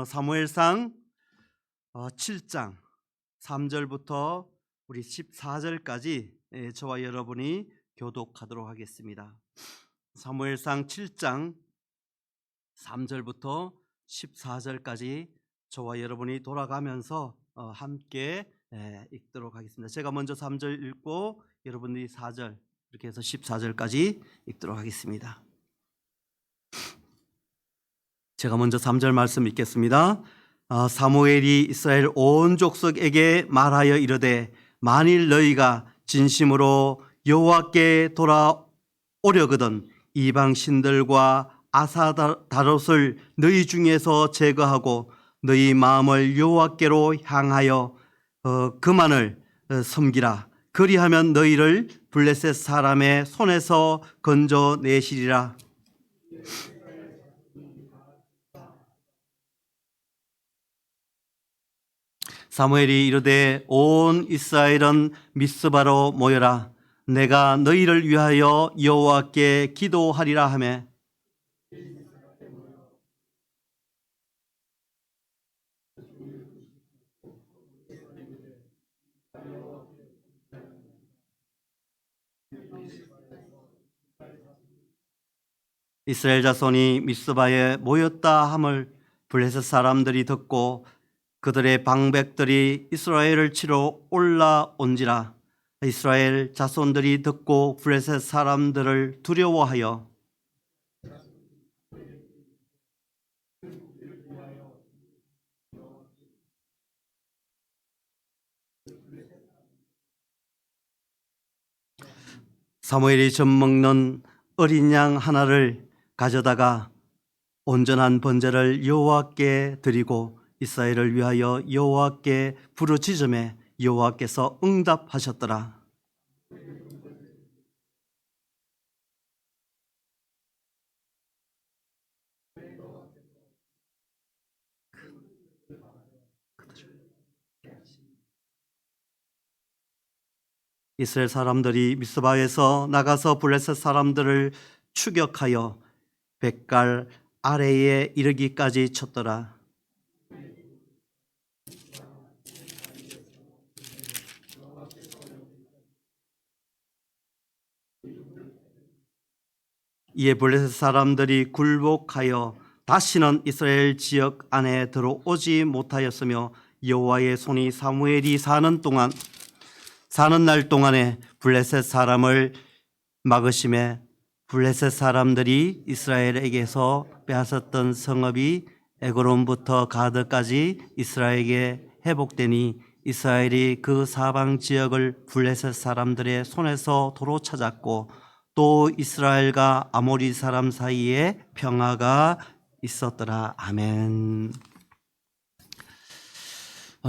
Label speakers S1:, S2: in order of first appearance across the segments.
S1: 사무엘상 7장 3절부터 우리 14절까지 저와 여러분이 교독하도록 하겠습니다. 사무엘상 7장 3절부터 14절까지 저와 여러분이 돌아가면서 함께 읽도록 하겠습니다. 제가 먼저 3절 읽고 여러분들이 4절 이렇게 해서 14절까지 읽도록 하겠습니다. 제가 먼저 3절 말씀 읽겠습니다. 사무엘이 이스라엘 온 족속에게 말하여 이르되 만일 너희가 진심으로 여호와께 돌아오려거든 이방 신들과 아사다롯을 너희 중에서 제거하고 너희 마음을 여호와께로 향하여 그만을 섬기라. 그리하면 너희를 블레셋 사람의 손에서 건져내시리라. 사무엘이 이르되 온 이스라엘은 미스바로 모여라. 내가 너희를 위하여 여호와께 기도하리라 하매 이스라엘 자손이 미스바에 모였다 함을 블레셋 사람들이 듣고 그들의 방백들이 이스라엘을 치러 올라온지라. 이스라엘 자손들이 듣고 블레셋 사람들을 두려워하여 사무엘이 젖먹는 어린 양 하나를 가져다가 온전한 번제를 여호와께 드리고 이스라엘을 위하여 여호와께 부르짖음에 여호와께서 응답하셨더라. 이스라엘 사람들이 미스바에서 나가서 블레셋 사람들을 추격하여 벳갈 아래에 이르기까지 쳤더라. 이에 블레셋 사람들이 굴복하여 다시는 이스라엘 지역 안에 들어오지 못하였으며 여호와의 손이 사무엘이 사는 날 동안에 블레셋 사람을 막으심에 블레셋 사람들이 이스라엘에게서 빼앗았던 성읍이 에그론부터 가드까지 이스라엘에게 회복되니 이스라엘이 그 사방 지역을 블레셋 사람들의 손에서 도로 찾았고 또 이스라엘과 아모리 사람 사이에 평화가 있었더라. 아멘.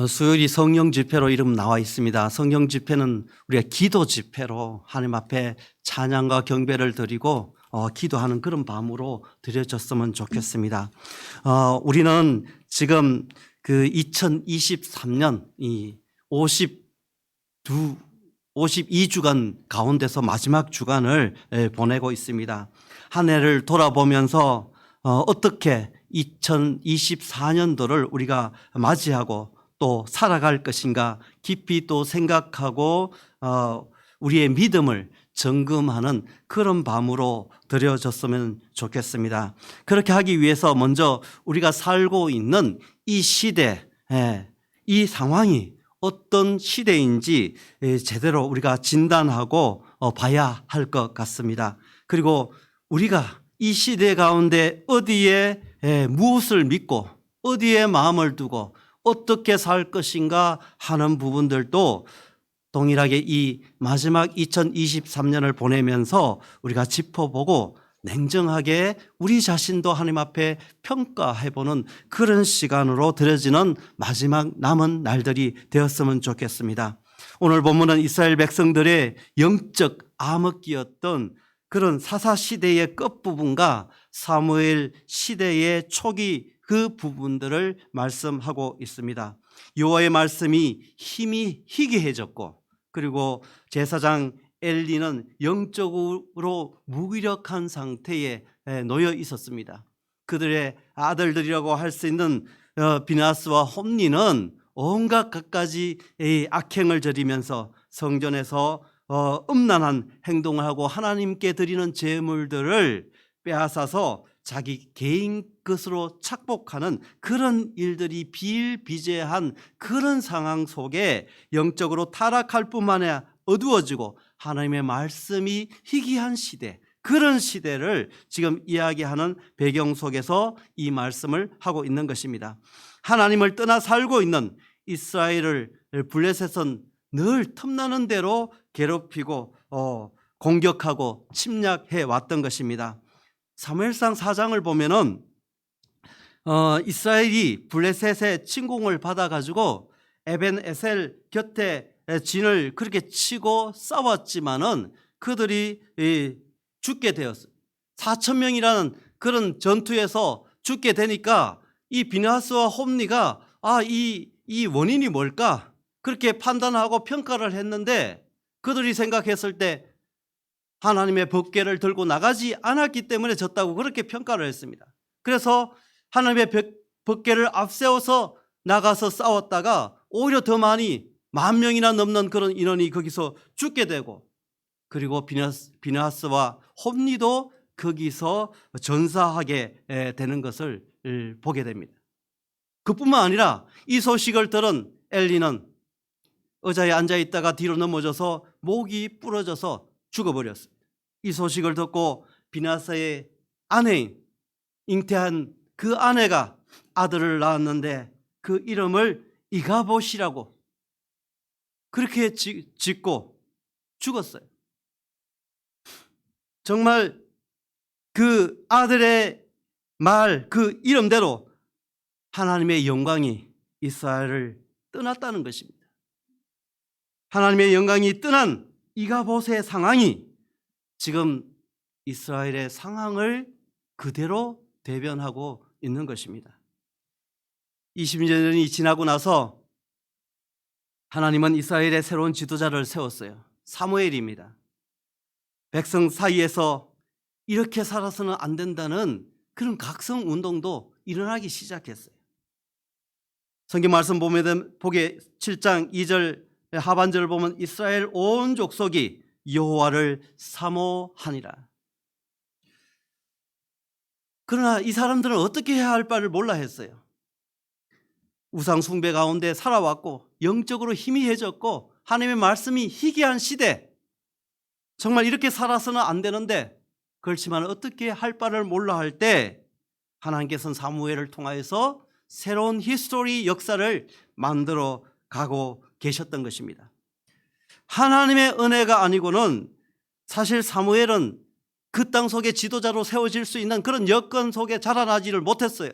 S1: 수요일이 성령 집회로 이름 나와 있습니다. 성령 집회는 우리가 기도 집회로 하나님 앞에 찬양과 경배를 드리고 기도하는 그런 밤으로 드려졌으면 좋겠습니다. 우리는 지금 그 2023년 이 52주간 가운데서 마지막 주간을 보내고 있습니다. 한 해를 돌아보면서 어떻게 2024년도를 우리가 맞이하고 또 살아갈 것인가 깊이 또 생각하고 우리의 믿음을 점검하는 그런 밤으로 드려졌으면 좋겠습니다. 그렇게 하기 위해서 먼저 우리가 살고 있는 이 시대, 이 상황이 어떤 시대인지 제대로 우리가 진단하고 봐야 할 것 같습니다. 그리고 우리가 이 시대 가운데 어디에 무엇을 믿고 어디에 마음을 두고 어떻게 살 것인가 하는 부분들도 동일하게 이 마지막 2023년을 보내면서 우리가 짚어보고 냉정하게 우리 자신도 하나님 앞에 평가해보는 그런 시간으로 드려지는 마지막 남은 날들이 되었으면 좋겠습니다. 오늘 본문은 이스라엘 백성들의 영적 암흑기였던 그런 사사시대의 끝부분과 사무엘 시대의 초기 그 부분들을 말씀하고 있습니다. 여호와의 말씀이 힘이 희귀해졌고 그리고 제사장 엘리는 영적으로 무기력한 상태에 놓여 있었습니다. 그들의 아들들이라고 할 수 있는 비나스와 홈니는 온갖 갖가지 악행을 저지면서 성전에서 음란한 행동을 하고 하나님께 드리는 제물들을 빼앗아서 자기 개인 것으로 착복하는 그런 일들이 비일비재한 그런 상황 속에 영적으로 타락할 뿐만 아니라 어두워지고 하나님의 말씀이 희귀한 시대, 그런 시대를 지금 이야기하는 배경 속에서 이 말씀을 하고 있는 것입니다. 하나님을 떠나 살고 있는 이스라엘을 블레셋은 늘 틈나는 대로 괴롭히고 공격하고 침략해 왔던 것입니다. 사무엘상 4장을 보면은 이스라엘이 블레셋의 침공을 받아가지고 에벤에셀 곁에 진을 그렇게 치고 싸웠지만은 그들이 죽게 되었어요. 4,000명이라는 그런 전투에서 죽게 되니까 이 비나스와 홈니가 이 원인이 뭘까? 그렇게 판단하고 평가를 했는데 그들이 생각했을 때 하나님의 법궤를 들고 나가지 않았기 때문에 졌다고 그렇게 평가를 했습니다. 그래서 하나님의 법궤를 앞세워서 나가서 싸웠다가 오히려 더 많이 10,000명이나 넘는 그런 인원이 거기서 죽게 되고, 그리고 비나스와 홈니도 거기서 전사하게 되는 것을 보게 됩니다. 그뿐만 아니라 이 소식을 들은 엘리는 의자에 앉아 있다가 뒤로 넘어져서 목이 부러져서 죽어버렸습니다. 이 소식을 듣고 비나스의 아내인, 잉태한 그 아내가 아들을 낳았는데 그 이름을 이가봇이라고 그렇게 짓고 죽었어요. 정말 그 아들의 말, 그 이름대로 하나님의 영광이 이스라엘을 떠났다는 것입니다. 하나님의 영광이 떠난 이가봇의 상황이 지금 이스라엘의 상황을 그대로 대변하고 있는 것입니다. 20년이 지나고 나서 하나님은 이스라엘의 새로운 지도자를 세웠어요. 사무엘입니다. 백성 사이에서 이렇게 살아서는 안 된다는 그런 각성 운동도 일어나기 시작했어요. 성경 말씀 보면 보게 7장 2절 하반절을 보면 이스라엘 온 족속이 여호와를 사모하니라. 그러나 이 사람들은 어떻게 해야 할 바를 몰라 했어요. 우상 숭배 가운데 살아왔고 영적으로 희미해졌고 하나님의 말씀이 희귀한 시대, 정말 이렇게 살아서는 안 되는데 그렇지만 어떻게 할 바를 몰라 할 때 하나님께서는 사무엘을 통하여서 새로운 히스토리 역사를 만들어 가고 계셨던 것입니다. 하나님의 은혜가 아니고는 사실 사무엘은 그 땅 속에 지도자로 세워질 수 있는 그런 여건 속에 자라나지를 못했어요.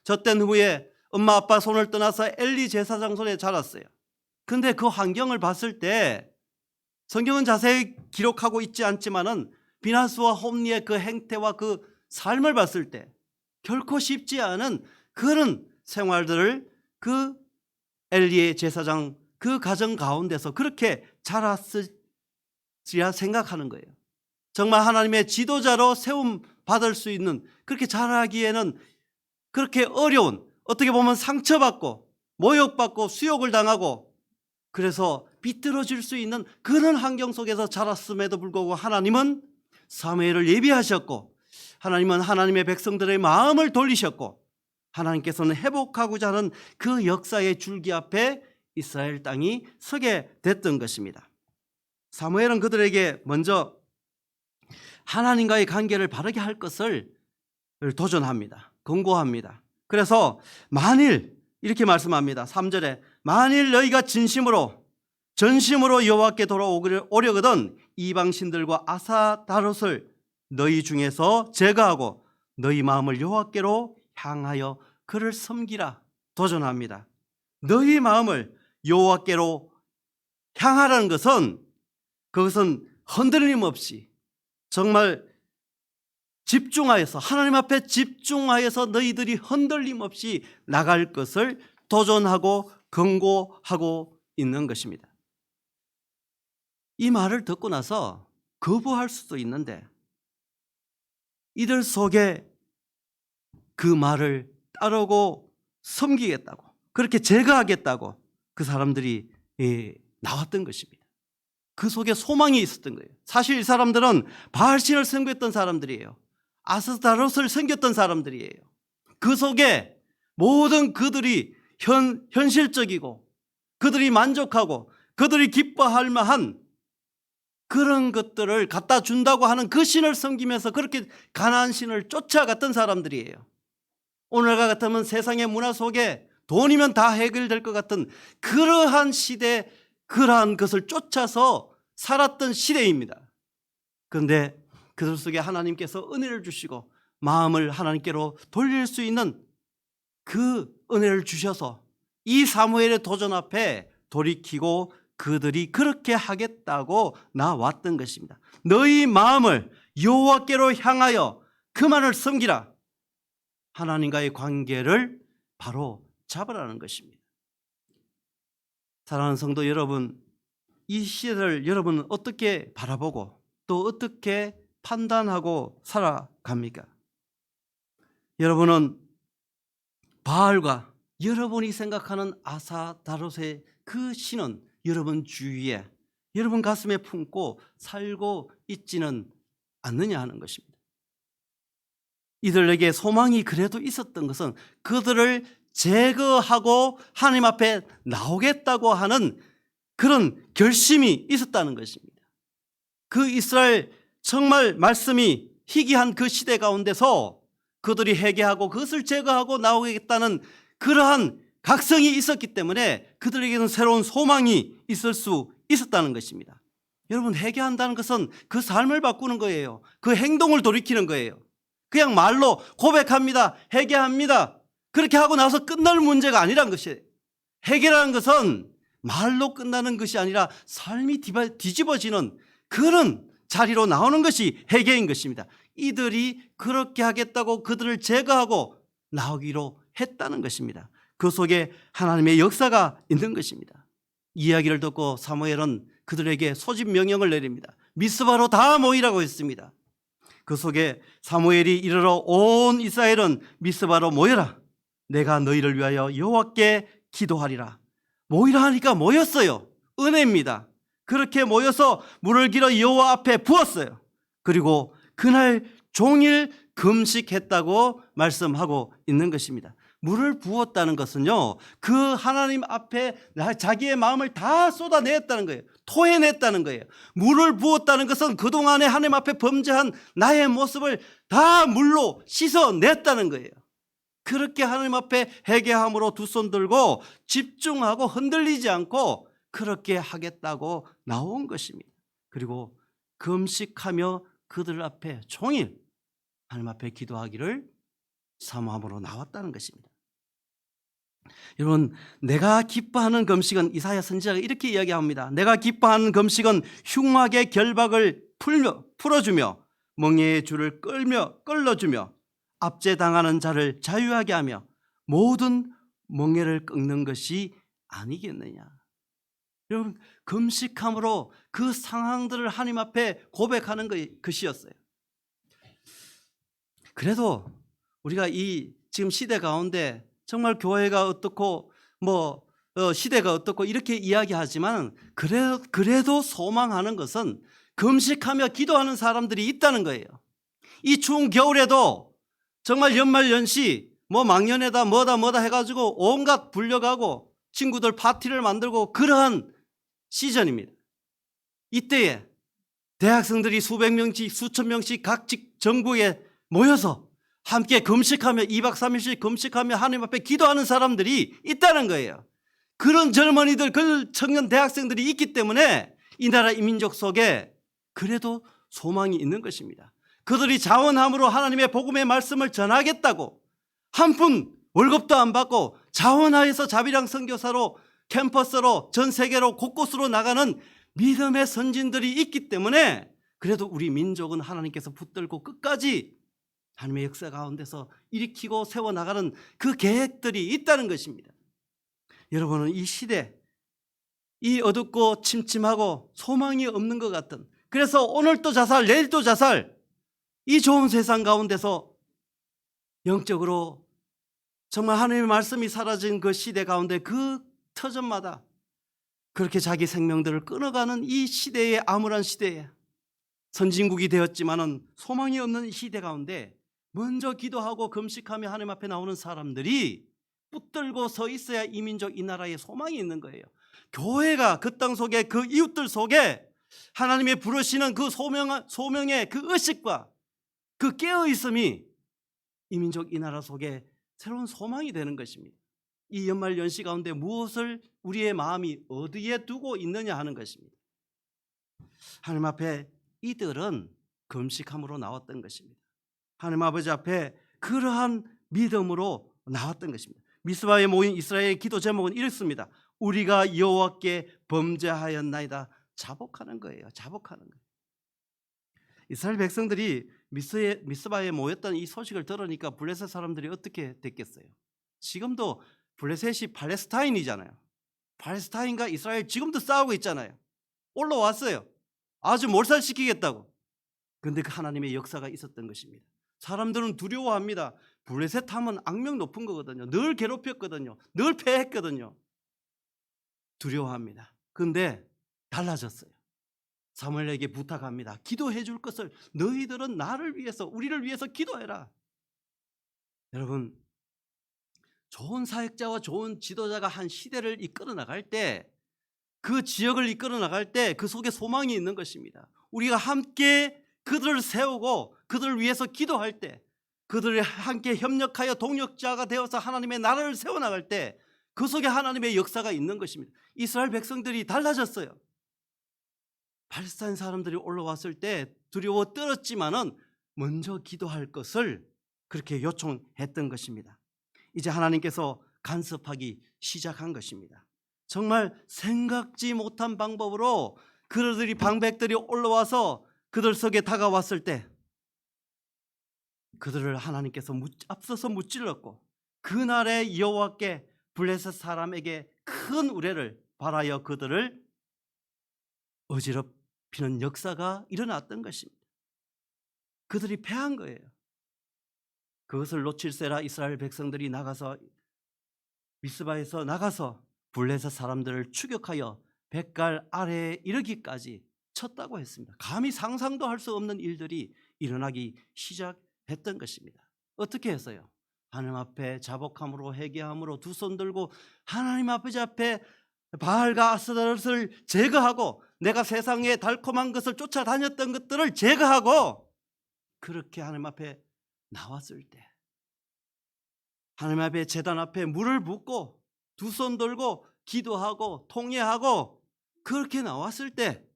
S1: 젖된 후에 엄마 아빠 손을 떠나서 엘리 제사장 손에 자랐어요. 그런데 그 환경을 봤을 때 성경은 자세히 기록하고 있지 않지만은 비나스와 홈니의 그 행태와 그 삶을 봤을 때 결코 쉽지 않은 그런 생활들을 그 엘리의 제사장 그 가정 가운데서 그렇게 자랐으리라 생각하는 거예요. 정말 하나님의 지도자로 세움 받을 수 있는, 그렇게 자라기에는 그렇게 어려운, 어떻게 보면 상처받고 모욕받고 수욕을 당하고 그래서 비뚤어질 수 있는 그런 환경 속에서 자랐음에도 불구하고 하나님은 사무엘을 예비하셨고 하나님은 하나님의 백성들의 마음을 돌리셨고 하나님께서는 회복하고자 하는 그 역사의 줄기 앞에 이스라엘 땅이 서게 됐던 것입니다. 사무엘은 그들에게 먼저 하나님과의 관계를 바르게 할 것을 도전합니다. 권고합니다. 그래서 만일 이렇게 말씀합니다. 3절에 만일 너희가 전심으로 여호와께 돌아오려거든 이방신들과 아사다롯을 너희 중에서 제거하고 너희 마음을 여호와께로 향하여 그를 섬기라 도전합니다. 너희 마음을 여호와께로 향하라는 것은 그것은 흔들림 없이 정말 집중하여서 하나님 앞에 집중하여서 너희들이 흔들림 없이 나갈 것을 도전하고 권고하고 있는 것입니다. 이 말을 듣고 나서 거부할 수도 있는데 이들 속에 그 말을 따르고 섬기겠다고, 그렇게 제거하겠다고 그 사람들이 나왔던 것입니다. 그 속에 소망이 있었던 거예요. 사실 이 사람들은 바알신을 섬겼던 사람들이에요. 아스타롯을 섬겼던 사람들이에요. 그 속에 모든 그들이 현실적이고 그들이 만족하고 그들이 기뻐할 만한 그런 것들을 갖다 준다고 하는 그 신을 섬기면서 그렇게 가나안 신을 쫓아갔던 사람들이에요. 오늘과 같으면 세상의 문화 속에 돈이면 다 해결될 것 같은 그러한 시대, 그러한 것을 쫓아서 살았던 시대입니다. 그런데 그들 속에 하나님께서 은혜를 주시고 마음을 하나님께로 돌릴 수 있는 그 은혜를 주셔서 이 사무엘의 도전 앞에 돌이키고 그들이 그렇게 하겠다고 나왔던 것입니다. 너희 마음을 여호와께로 향하여 그만을 섬기라. 하나님과의 관계를 바로 잡으라는 것입니다. 사랑하는 성도 여러분, 이 시대를 여러분은 어떻게 바라보고 또 어떻게 판단하고 살아갑니까? 여러분은 바알과 여러분이 생각하는 아사다롯의 그 신은 여러분 주위에, 여러분 가슴에 품고 살고 있지는 않느냐 하는 것입니다. 이들에게 소망이 그래도 있었던 것은 그들을 제거하고 하나님 앞에 나오겠다고 하는 그런 결심이 있었다는 것입니다. 그 이스라엘 정말 말씀이 희귀한 그 시대 가운데서 그들이 회개하고 그것을 제거하고 나오겠다는 그러한 각성이 있었기 때문에 그들에게는 새로운 소망이 있을 수 있었다는 것입니다. 여러분, 회개한다는 것은 그 삶을 바꾸는 거예요. 그 행동을 돌이키는 거예요. 그냥 말로 고백합니다, 회개합니다, 그렇게 하고 나서 끝날 문제가 아니란 것이에요. 회개라는 것은 말로 끝나는 것이 아니라 삶이 뒤집어지는 그런 자리로 나오는 것이 회개인 것입니다. 이들이 그렇게 하겠다고 그들을 제거하고 나오기로 했다는 것입니다. 그 속에 하나님의 역사가 있는 것입니다. 이야기를 듣고 사무엘은 그들에게 소집 명령을 내립니다. 미스바로 다 모이라고 했습니다. 그 속에 사무엘이 이르러 온 이스라엘은 미스바로 모여라. 내가 너희를 위하여 여호와께 기도하리라. 모이라 하니까 모였어요. 은혜입니다. 그렇게 모여서 물을 길어 여호와 앞에 부었어요. 그리고 그날 종일 금식했다고 말씀하고 있는 것입니다. 물을 부었다는 것은요, 그 하나님 앞에 자기의 마음을 다 쏟아냈다는 거예요. 토해냈다는 거예요. 물을 부었다는 것은 그동안에 하나님 앞에 범죄한 나의 모습을 다 물로 씻어냈다는 거예요. 그렇게 하나님 앞에 회개함으로 두 손 들고 집중하고 흔들리지 않고 그렇게 하겠다고 나온 것입니다. 그리고 금식하며 그들 앞에 종일 하나님 앞에 기도하기를 사모함으로 나왔다는 것입니다. 여러분, 내가 기뻐하는 금식은, 이사야 선지자가 이렇게 이야기합니다. 내가 기뻐하는 금식은 흉악의 결박을 풀어주며 멍에의 줄을 끌어주며 압제당하는 자를 자유하게 하며 모든 멍에를 꺾는 것이 아니겠느냐. 여러분, 금식함으로 그 상황들을 하나님 앞에 고백하는 것이었어요. 그래도 우리가 이 지금 시대 가운데 정말 교회가 어떻고 시대가 어떻고 이렇게 이야기하지만 그래도 소망하는 것은 금식하며 기도하는 사람들이 있다는 거예요. 이 추운 겨울에도 정말 연말연시 망년에다 뭐다 해가지고 온갖 불려가고 친구들 파티를 만들고 그러한 시즌입니다. 이때에 대학생들이 수백 명씩 수천 명씩 각 전국에 모여서 함께 금식하며 2박 3일씩 금식하며 하나님 앞에 기도하는 사람들이 있다는 거예요. 그런 젊은이들, 그 청년 대학생들이 있기 때문에 이 나라 이 민족 속에 그래도 소망이 있는 것입니다. 그들이 자원함으로 하나님의 복음의 말씀을 전하겠다고 한 푼 월급도 안 받고 자원하여서 자비랑 선교사로 캠퍼스로 전 세계로 곳곳으로 나가는 믿음의 선진들이 있기 때문에 그래도 우리 민족은 하나님께서 붙들고 끝까지 하나님의 역사 가운데서 일으키고 세워나가는 그 계획들이 있다는 것입니다. 여러분은 이 시대, 이 어둡고 침침하고 소망이 없는 것 같은, 그래서 오늘도 자살 내일도 자살, 이 좋은 세상 가운데서 영적으로 정말 하나님의 말씀이 사라진 그 시대 가운데 그 터전마다 그렇게 자기 생명들을 끊어가는 이 시대의 암울한 시대에 선진국이 되었지만은 소망이 없는 시대 가운데 먼저 기도하고 금식하며 하나님 앞에 나오는 사람들이 붙들고 서 있어야 이 민족 이 나라에 소망이 있는 거예요. 교회가 그 땅 속에 그 이웃들 속에 하나님의 부르시는 그 소명의 그 의식과 그 깨어있음이 이 민족 이 나라 속에 새로운 소망이 되는 것입니다. 이 연말 연시 가운데 무엇을 우리의 마음이 어디에 두고 있느냐 하는 것입니다. 하나님 앞에 이들은 금식함으로 나왔던 것입니다. 하나님 아버지 앞에 그러한 믿음으로 나왔던 것입니다. 미스바에 모인 이스라엘의 기도 제목은 이렇습니다. 우리가 여호와께 범죄하였나이다. 자복하는 거예요. 자복하는 거예요. 이스라엘 백성들이 미스바에 모였던 이 소식을 들으니까 블레셋 사람들이 어떻게 됐겠어요? 지금도 블레셋이 팔레스타인이잖아요. 팔레스타인과 이스라엘 지금도 싸우고 있잖아요. 올라왔어요. 아주 몰살시키겠다고. 그런데 그 하나님의 역사가 있었던 것입니다. 사람들은 두려워합니다. 블레셋 하면 악명 높은 거거든요. 늘 괴롭혔거든요. 늘 패했거든요. 두려워합니다. 그런데 달라졌어요. 사무엘에게 부탁합니다. 기도해 줄 것을 너희들은 나를 위해서 우리를 위해서 기도해라. 여러분, 좋은 사역자와 좋은 지도자가 한 시대를 이끌어 나갈 때, 그 지역을 이끌어 나갈 때 그 속에 소망이 있는 것입니다. 우리가 함께 그들을 세우고 그들을 위해서 기도할 때, 그들이 함께 협력하여 동력자가 되어서 하나님의 나라를 세워나갈 때 그 속에 하나님의 역사가 있는 것입니다. 이스라엘 백성들이 달라졌어요. 팔레스타인 사람들이 올라왔을 때 두려워 떨었지만은 먼저 기도할 것을 그렇게 요청했던 것입니다. 이제 하나님께서 간섭하기 시작한 것입니다. 정말 생각지 못한 방법으로 그들이 방백들이 올라와서 그들 속에 다가왔을 때 그들을 하나님께서 앞서서 무찔렀고 그날의 여호와께 블레셋 사람에게 큰 우레를 발하여 그들을 어지럽히는 역사가 일어났던 것입니다. 그들이 패한 거예요. 그것을 놓칠세라 이스라엘 백성들이 나가서 미스바에서 나가서 블레셋 사람들을 추격하여 뱃갈 아래에 이르기까지 쳤다고 했습니다. 감히 상상도 할 수 없는 일들이 일어나기 시작했던 것입니다. 어떻게 했어요? 하나님 앞에 자복함으로 회개함으로 두 손 들고 하나님 아버지 앞에 바알과 아스타롯을 제거하고 내가 세상에 달콤한 것을 쫓아다녔던 것들을 제거하고 그렇게 하나님 앞에 나왔을 때 하나님 앞에 제단 앞에 물을 붓고 두 손 들고 기도하고 통회하고 그렇게 나왔을 때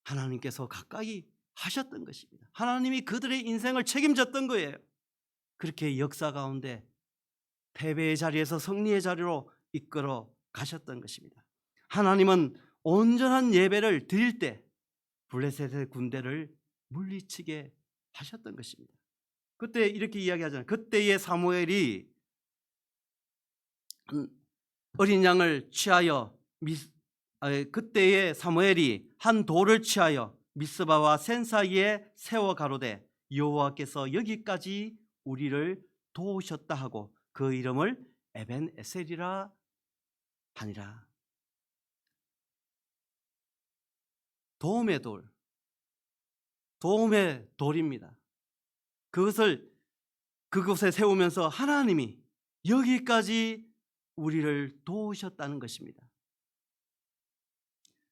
S1: 하나님께서 가까이 하셨던 것입니다. 하나님이 그들의 인생을 책임졌던 거예요. 그렇게 역사 가운데 패배의 자리에서 승리의 자리로 이끌어 가셨던 것입니다. 하나님은 온전한 예배를 드릴 때 블레셋의 군대를 물리치게 하셨던 것입니다. 그때 이렇게 이야기하잖아요. 그때의 사무엘이 어린 양을 취하여 그때의 사무엘이 한 돌을 취하여 미스바와 센 사이에 세워 가로되 여호와께서 여기까지 우리를 도우셨다 하고 그 이름을 에벤에셀이라 하니라. 도움의 돌, 도움의 돌입니다. 그곳에 세우면서 하나님이 여기까지 우리를 도우셨다는 것입니다.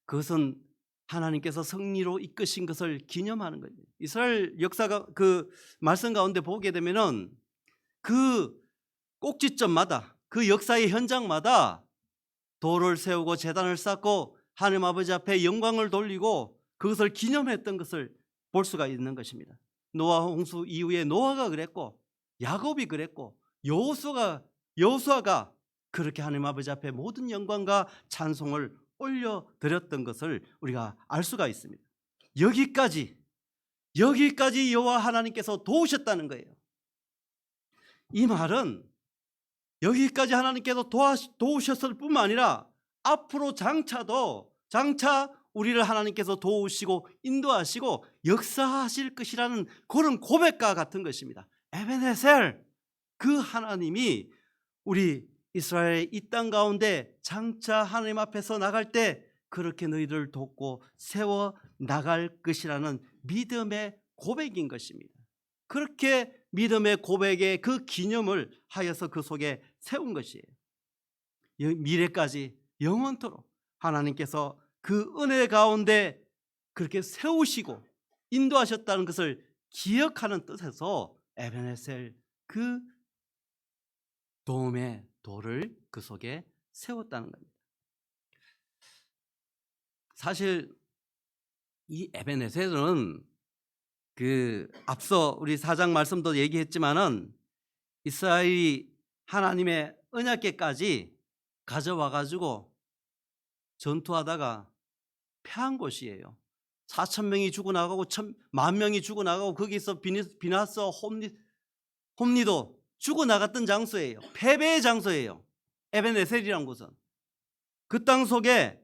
S1: 그것은 하나님께서 승리로 이끄신 것을 기념하는 거예요. 이스라엘 역사가 그 말씀 가운데 보게 되면은 그 꼭지점마다 그 역사의 현장마다 돌을 세우고 제단을 쌓고 하나님 아버지 앞에 영광을 돌리고 그것을 기념했던 것을 볼 수가 있는 것입니다. 노아 홍수 이후에 노아가 그랬고 야곱이 그랬고 여호수아가 그렇게 하나님 아버지 앞에 모든 영광과 찬송을 올려드렸던 것을 우리가 알 수가 있습니다. 여기까지 여호와 하나님께서 도우셨다는 거예요. 이 말은 여기까지 하나님께서 도우셨을 뿐만 아니라 앞으로 장차 우리를 하나님께서 도우시고 인도하시고 역사하실 것이라는 그런 고백과 같은 것입니다. 에베네셀, 그 하나님이 우리 이스라엘의 이 땅 가운데 장차 하나님 앞에서 나갈 때 그렇게 너희를 돕고 세워 나갈 것이라는 믿음의 고백인 것입니다. 그렇게 믿음의 고백의 그 기념을 하여서 그 속에 세운 것이에요. 미래까지 영원토록 하나님께서 그 은혜 가운데 그렇게 세우시고 인도하셨다는 것을 기억하는 뜻에서 에베네셀 그 도움의 돌을 그 속에 세웠다는 겁니다. 사실 이 에베네셀은 그 앞서 우리 4장 말씀도 얘기했지만은 이스라엘이 하나님의 언약궤까지 가져와 가지고 전투하다가 패한 곳이에요. 4,000명이 죽어나가고 10,000명이 죽어나가고 거기서 비나스 홈리도 죽어나갔던 장소예요. 패배의 장소예요. 에베네셀이라는 곳은. 그 땅 속에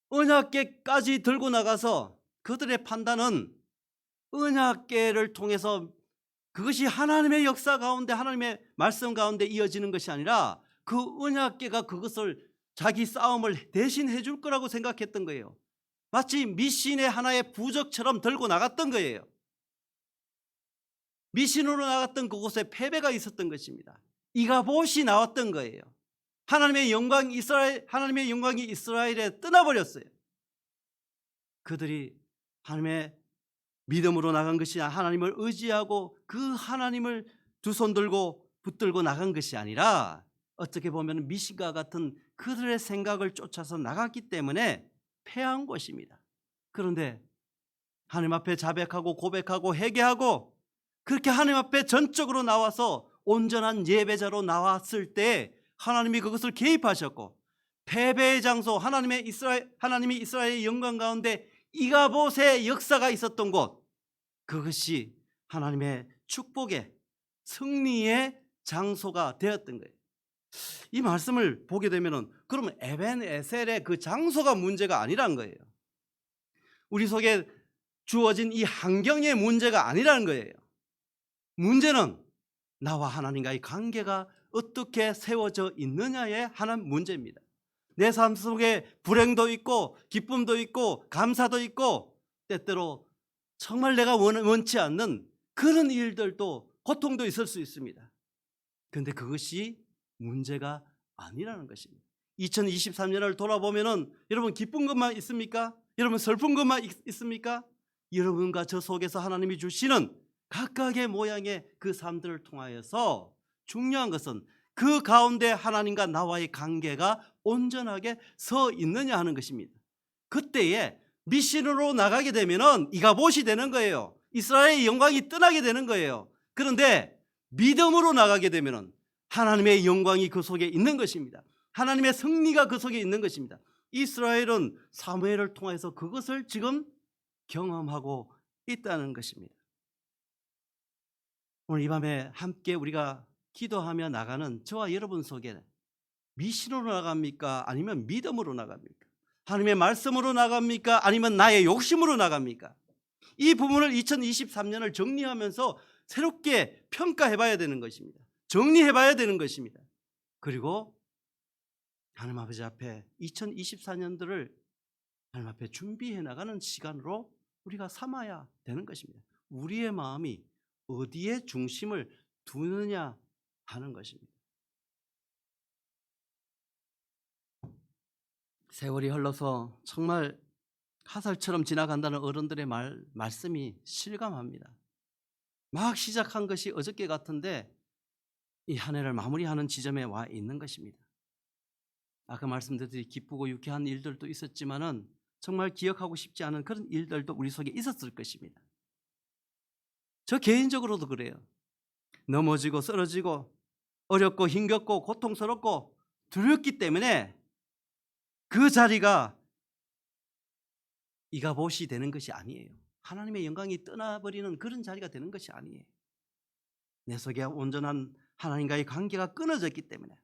S1: 언약궤까지 들고 나가서 그들의 판단은 언약궤를 통해서 그것이 하나님의 역사 가운데 하나님의 말씀 가운데 이어지는 것이 아니라 그 언약궤가 그것을 자기 싸움을 대신 해줄 거라고 생각했던 거예요. 마치 미신의 하나의 부적처럼 들고 나갔던 거예요. 미신으로 나갔던 그곳에 패배가 있었던 것입니다. 이가봇이 나왔던 거예요. 하나님의 영광이 이스라엘에 떠나버렸어요. 그들이 하나님의 믿음으로 나간 것이 하나님을 의지하고 그 하나님을 두 손 들고 붙들고 나간 것이 아니라 어떻게 보면 미신과 같은 그들의 생각을 쫓아서 나갔기 때문에 패한 것입니다. 그런데 하나님 앞에 자백하고 고백하고 회개하고 그렇게 하나님 앞에 전적으로 나와서 온전한 예배자로 나왔을 때 하나님이 그것을 개입하셨고 패배의 장소 하나님이 이스라엘의 영광 가운데 이가봇의 역사가 있었던 곳 그것이 하나님의 축복의 승리의 장소가 되었던 거예요. 이 말씀을 보게 되면은 그러면 에벤에셀의 그 장소가 문제가 아니라는 거예요. 우리 속에 주어진 이 환경의 문제가 아니라는 거예요. 문제는 나와 하나님과의 관계가 어떻게 세워져 있느냐의 하나의 문제입니다. 내 삶 속에 불행도 있고 기쁨도 있고 감사도 있고 때때로 정말 내가 원치 않는 그런 일들도 고통도 있을 수 있습니다. 그런데 그것이 문제가 아니라는 것입니다. 2023년을 돌아보면은 여러분 기쁜 것만 있습니까? 여러분 슬픈 것만 있습니까? 여러분과 저 속에서 하나님이 주시는 각각의 모양의 그 삶들을 통하여서 중요한 것은 그 가운데 하나님과 나와의 관계가 온전하게 서 있느냐 하는 것입니다. 그때에 미신으로 나가게 되면은 이가봇이 되는 거예요. 이스라엘의 영광이 떠나게 되는 거예요. 그런데 믿음으로 나가게 되면은 하나님의 영광이 그 속에 있는 것입니다. 하나님의 승리가 그 속에 있는 것입니다. 이스라엘은 사무엘을 통해서 그것을 지금 경험하고 있다는 것입니다. 오늘 이 밤에 함께 우리가 기도하며 나가는 저와 여러분 속에 미신으로 나갑니까? 아니면 믿음으로 나갑니까? 하나님의 말씀으로 나갑니까? 아니면 나의 욕심으로 나갑니까? 이 부분을 2023년을 정리하면서 새롭게 평가해 봐야 되는 것입니다. 정리해 봐야 되는 것입니다. 그리고 하나님 아버지 앞에 2024년도를 하나님 앞에 준비해 나가는 시간으로 우리가 삼아야 되는 것입니다. 우리의 마음이 어디에 중심을 두느냐 하는 것입니다. 세월이 흘러서 정말 화살처럼 지나간다는 어른들의 말씀이 실감합니다. 막 시작한 것이 어저께 같은데 이 한 해를 마무리하는 지점에 와 있는 것입니다. 아까 말씀드렸듯이 기쁘고 유쾌한 일들도 있었지만은 정말 기억하고 싶지 않은 그런 일들도 우리 속에 있었을 것입니다. 저 개인적으로도 그래요. 넘어지고 쓰러지고 어렵고 힘겹고 고통스럽고 두렵기 때문에 그 자리가 이가봇이 되는 것이 아니에요. 하나님의 영광이 떠나버리는 그런 자리가 되는 것이 아니에요. 내 속에 온전한 하나님과의 관계가 끊어졌기 때문에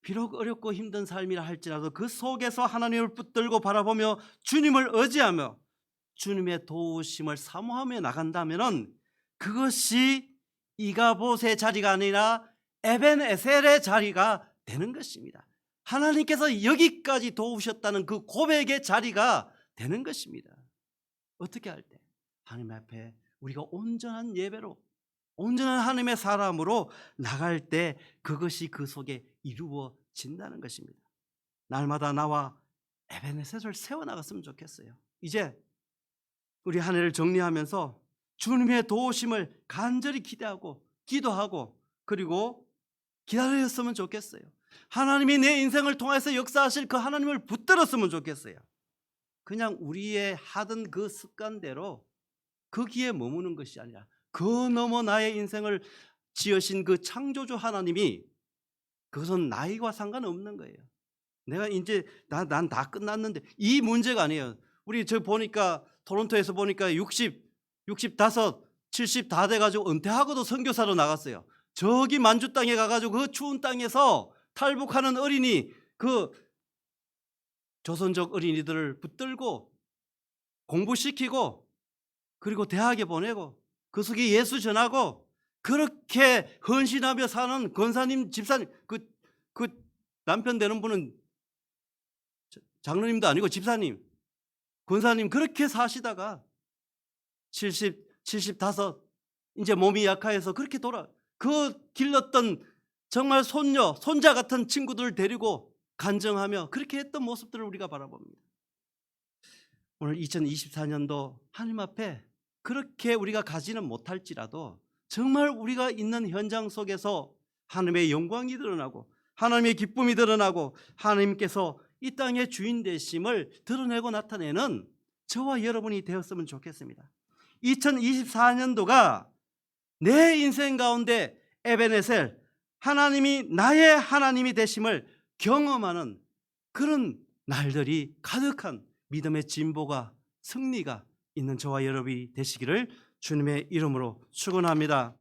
S1: 비록 어렵고 힘든 삶이라 할지라도 그 속에서 하나님을 붙들고 바라보며 주님을 의지하며 주님의 도우심을 사모하며 나간다면 그것이 이가봇의 자리가 아니라 에벤에셀의 자리가 되는 것입니다. 하나님께서 여기까지 도우셨다는 그 고백의 자리가 되는 것입니다. 어떻게 할 때? 하나님 앞에 우리가 온전한 예배로, 온전한 하나님의 사람으로 나갈 때 그것이 그 속에 이루어진다는 것입니다. 날마다 나와 에베네셀을 세워나갔으면 좋겠어요. 이제 우리 한 해를 정리하면서 주님의 도우심을 간절히 기대하고 기도하고 그리고 기다렸으면 좋겠어요. 하나님이 내 인생을 통해서 역사하실 그 하나님을 붙들었으면 좋겠어요. 그냥 우리의 하던 그 습관대로 거기에 머무는 것이 아니라 그 너머 나의 인생을 지으신 그 창조주 하나님이, 그것은 나이와 상관없는 거예요. 내가 이제 난 다 끝났는데, 이 문제가 아니에요. 우리 저 보니까 토론토에서 보니까 65, 70 다 돼가지고 은퇴하고도 선교사로 나갔어요. 저기 만주 땅에 가가지고 그 추운 땅에서 탈북하는 어린이, 그 조선족 어린이들을 붙들고 공부시키고 그리고 대학에 보내고 그 속에 예수 전하고 그렇게 헌신하며 사는 권사님, 집사님, 그 남편 되는 분은 장로님도 아니고 집사님, 권사님, 그렇게 사시다가 70, 75 이제 몸이 약해서 그렇게 그 길렀던 정말 손녀, 손자 같은 친구들을 데리고 간증하며 그렇게 했던 모습들을 우리가 바라봅니다. 오늘 2024년도 하나님 앞에 그렇게 우리가 가지는 못할지라도 정말 우리가 있는 현장 속에서 하나님의 영광이 드러나고 하나님의 기쁨이 드러나고 하나님께서 이 땅의 주인 되심을 드러내고 나타내는 저와 여러분이 되었으면 좋겠습니다. 2024년도가 내 인생 가운데 에베네셀, 하나님이 나의 하나님이 되심을 경험하는 그런 날들이 가득한 믿음의 진보가, 승리가 있는 저와 여러분이 되시기를 주님의 이름으로 축원합니다.